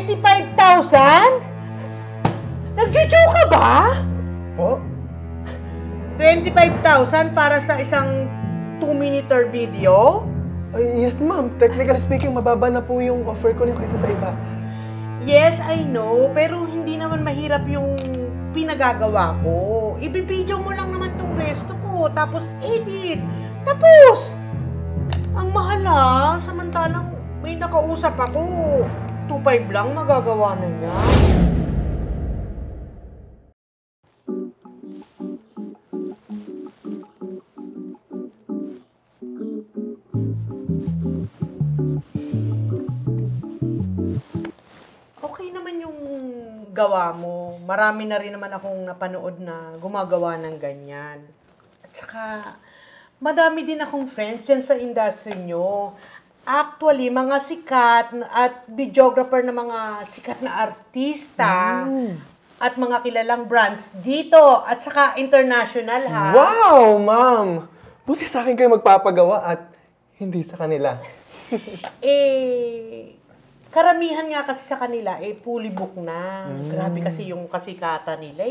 25,000? Nag-joke ka ba? Po? 25,000 para sa isang 2-minute video? Ay, yes, ma'am. Technically speaking, mababa na po yung offer ko niyo kaysa sa iba. Yes, I know. Pero hindi naman mahirap yung pinagagawa ko. Ibibideo mo lang naman tong resto ko, tapos edit. Tapos! Ang mahal ha. Samantalang may nakausap ako. 2,500 lang magagawa na niya. Okay naman yung gawa mo. Marami na rin naman akong napanood na gumagawa ng ganyan. At saka, madami din akong friends dyan sa industry nyo. Actually, mga sikat at videographer na mga sikat na artista at mga kilalang brands dito at saka international, ha? Wow, ma'am! Buti sa akin kayo magpapagawa at hindi sa kanila. Karamihan nga kasi sa kanila, fully book na. Grabe kasi yung kasikatan nila,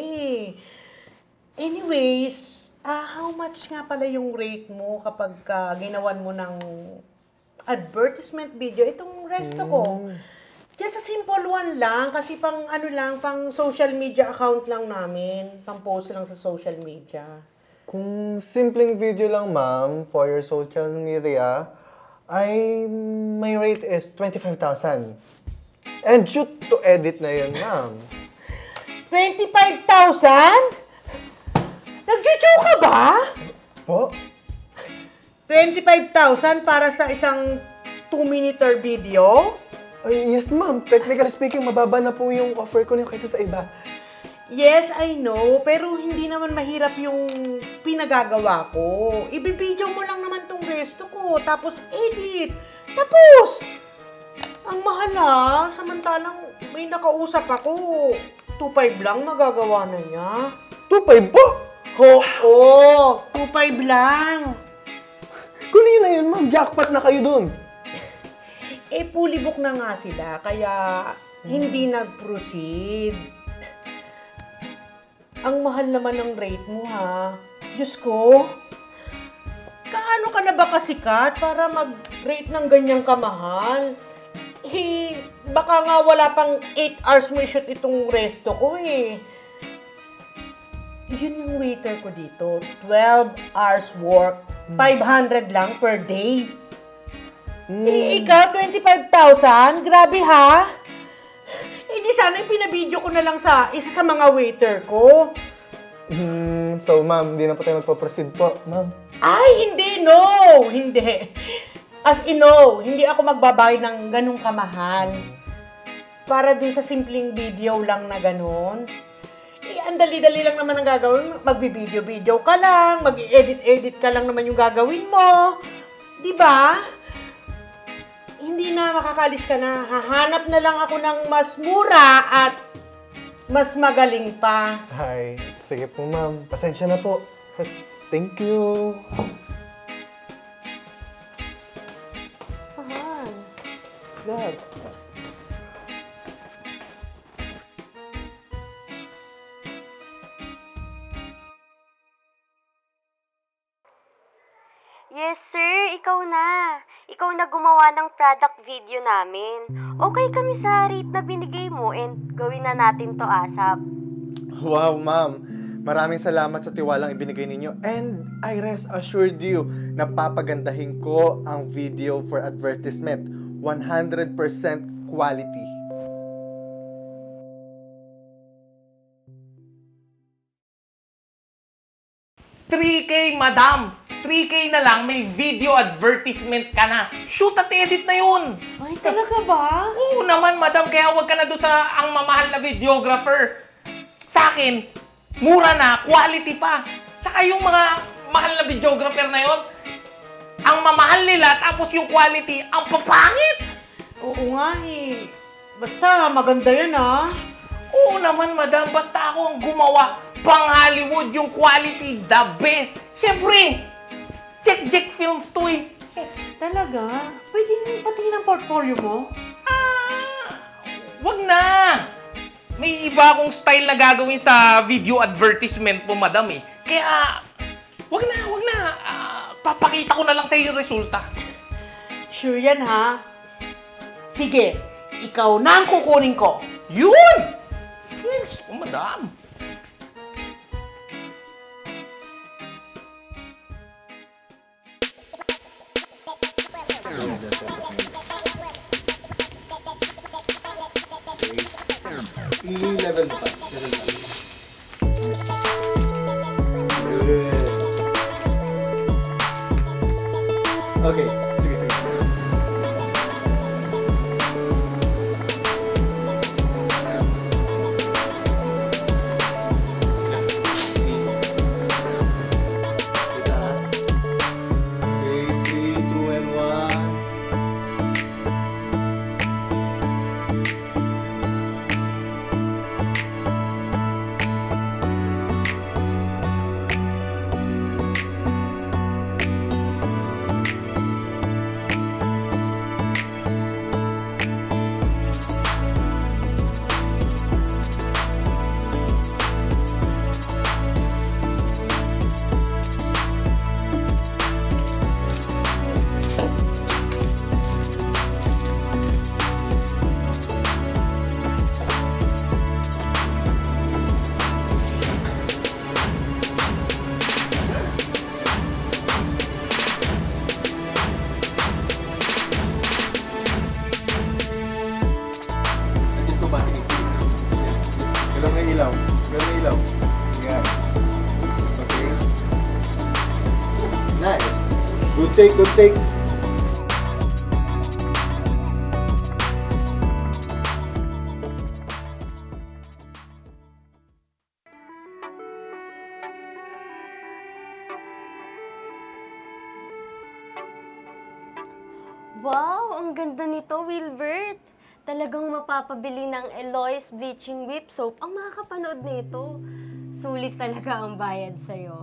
Anyways, how much nga pala yung rate mo kapag ginawan mo ng advertisement video? Itong resto ko. Just a simple one lang, kasi pang social media account lang namin. Pang post lang sa social media. Kung simpleng video lang, ma'am, for your social media, my rate is 25,000. And shoot to edit na yun, ma'am. 25,000? Nag-joke ka ba? Po? 25,000 para sa isang 2-minute video? Ay, yes, ma'am. Technically speaking, mababa na po yung offer ko niyo kaysa sa iba. Yes, I know. Pero hindi naman mahirap yung pinagagawa ko. Ibibideo mo lang naman tong resto ko, tapos edit. Tapos! Ang mahal ha. Samantalang may nakausap ako. 2,500 lang magagawa na niya. 2,500 po? Oo, 2,500 lang. Kunin na yun, ma'am. Jackpot na kayo dun. Fully book na nga sila, kaya hindi nag-proceed. Ang mahal naman ng rate mo, ha? Diyos ko, kaano ka na ba kasikat para mag-rate ng ganyang kamahal? Baka nga wala pang 8 hours mo i-shoot itong resto ko, Yun yung waiter ko dito. 12 hours work, 500 lang per day. Ikaw, 25,000? Grabe, ha? Hindi sana yung pinabideo ko na lang sa isa sa mga waiter ko. So, ma'am, hindi na po tayo magpo-proceed po, ma'am. Ay, hindi, no! Hindi. As in, no, hindi ako magbabayad ng ganung kamahal. Para dun sa simpleng video lang na ganun. Ang dali-dali lang naman ang gagawin. Magbibideo-video ka lang, mag-edit-edit ka lang naman yung gagawin mo. Diba? Hindi na makakalis ka na. Hahanap na lang ako ng mas mura at mas magaling pa. Ay, sige po, ma'am. Pasensya na po. Thank you. Mahal. God. Yes, sir. Ikaw na. Ikaw na gumawa ng product video namin. Okay kami sa rate na binigay mo and gawin na natin to ASAP. Wow, ma'am. Maraming salamat sa tiwalang ibinigay ninyo. And I rest assured you na papagandahin ko ang video for advertisement. 100% quality. $3K, madam! 3K na lang, may video advertisement ka na. Shoot at edit na yun! Ay, talaga ba? Oo naman, madam. Kaya huwag ka na doon sa ang mamahal na videographer. Sa akin, mura na, quality pa. Saka yung mga mahal na videographer na yun, ang mamahal nila, tapos yung quality, ang papangit! Oo nga Basta, maganda yan Oo naman, madam. Basta ako ang gumawa. Pang Hollywood yung quality, the best. Siyempre, Jack Films to Talaga? Pwede nyo patingin ang portfolio mo? Wag na! May iba akong style na gagawin sa video advertisement mo, madam eh. Kaya, wag na. Papakita ko na lang sa iyo yung resulta. Sure yan, ha? Sige, ikaw na ang kukunin ko. Yun! Yes, oh, madam. I-level mo pa. Level mo. Okay. Sige. Okay, 3, 2, and 1. Adjust ko ba? Galong na ilaw. Yan. Okay. Nice. Good take. Wow, ang ganda nito, Wilbert. Talagang mapapabili ng Eloy's Bleaching Whip Soap ang makakapanood nito. Sulit talaga ang bayad sa'yo.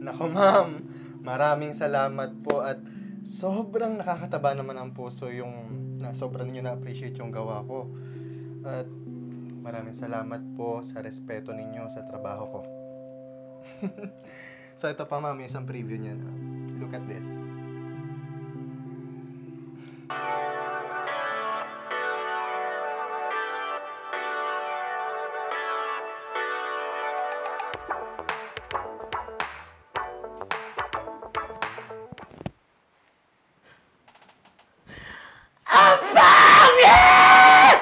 Nako ma'am, maraming salamat po at sobrang nakakataba naman ang puso yung na sobrang ninyo na-appreciate yung gawa ko. At maraming salamat po sa respeto ninyo sa trabaho ko. So ito pa ma'am, isang preview niyan. Look at this. Ang pangit!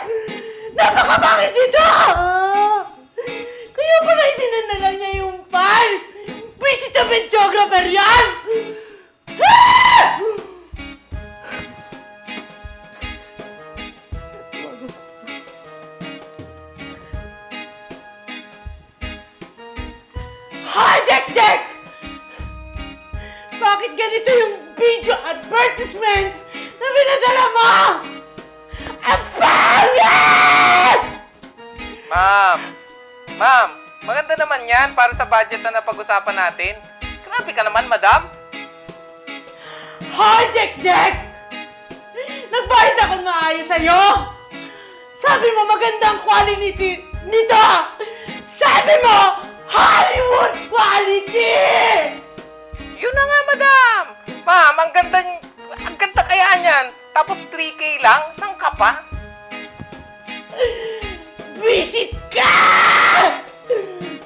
Napakapangit nito! Kaya pala isinandala niya yung files! Visit the videographer yan! Hi, Dek! Bakit ganito yung video advertisement na pinadala mo? Ang pangit! Ma'am, maganda naman yan para sa budget na napag-usapan natin. Grabe ka naman, madam. Hi, Dek! Nagbayad ako ng maayos sa'yo! Sabi mo magandang quality nito! Sabi mo, Hollywood quality! Yun na nga, madam. Ma'am, ang ganda kaya niyan. Tapos 3K lang? Saan ka pa? Visit ka!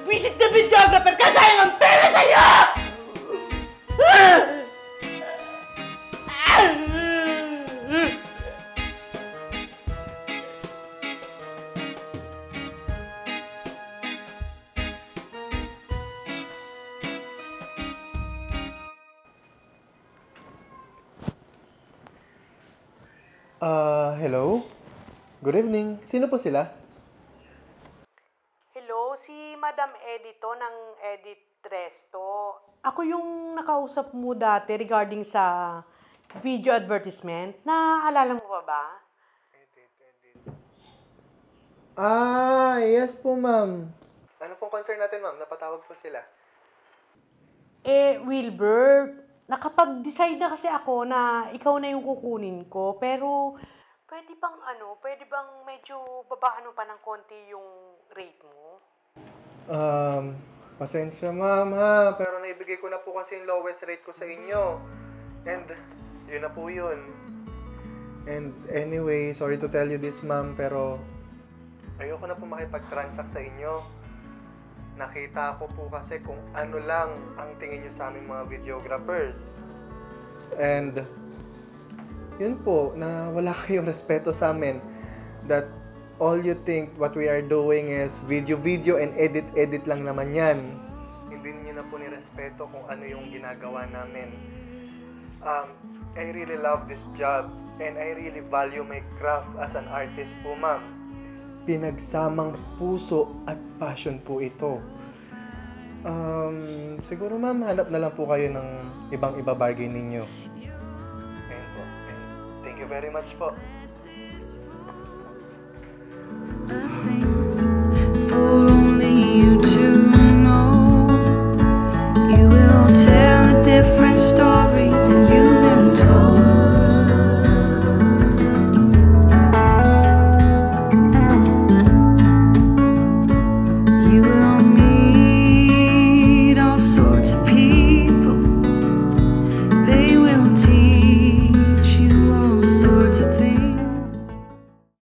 Visit the videographer ka! Sayang ang pera sa'yo! Hello? Good evening. Sino po sila? Hello, si Madam Edito ng Edit Resto. Ako yung nakausap mo dati regarding sa video advertisement. Naaalala mo ba? Yes po ma'am. Ano pong concern natin ma'am? Napatawag po sila. Wilbert, nakapag-decide na kasi ako na ikaw na yung kukunin ko. Pero pwede bang medyo babaan mo pa ng konti yung rate mo? Pasensya ma'am ha, pero naibigay ko na po kasi yung lowest rate ko sa inyo. And, yun na po yun. And anyway, sorry to tell you this ma'am, pero ayoko na po makipag-transact sa inyo. Nakita ko po kasi kung ano lang ang tingin nyo sa aming mga videographers. And, yun po, na wala kayong respeto sa amin. That all you think what we are doing is video and edit lang naman yan. Hindi niyo na po nirespeto kung ano yung ginagawa namin. I really love this job and I really value my craft as an artist po, ma'am. Pinagsamang puso at passion po ito. Siguro ma'am, hanap na lang po kayo ng ibang ibabargain ninyo. Ayun po. And thank you very much po. Things for only you to know. You will tell a different story.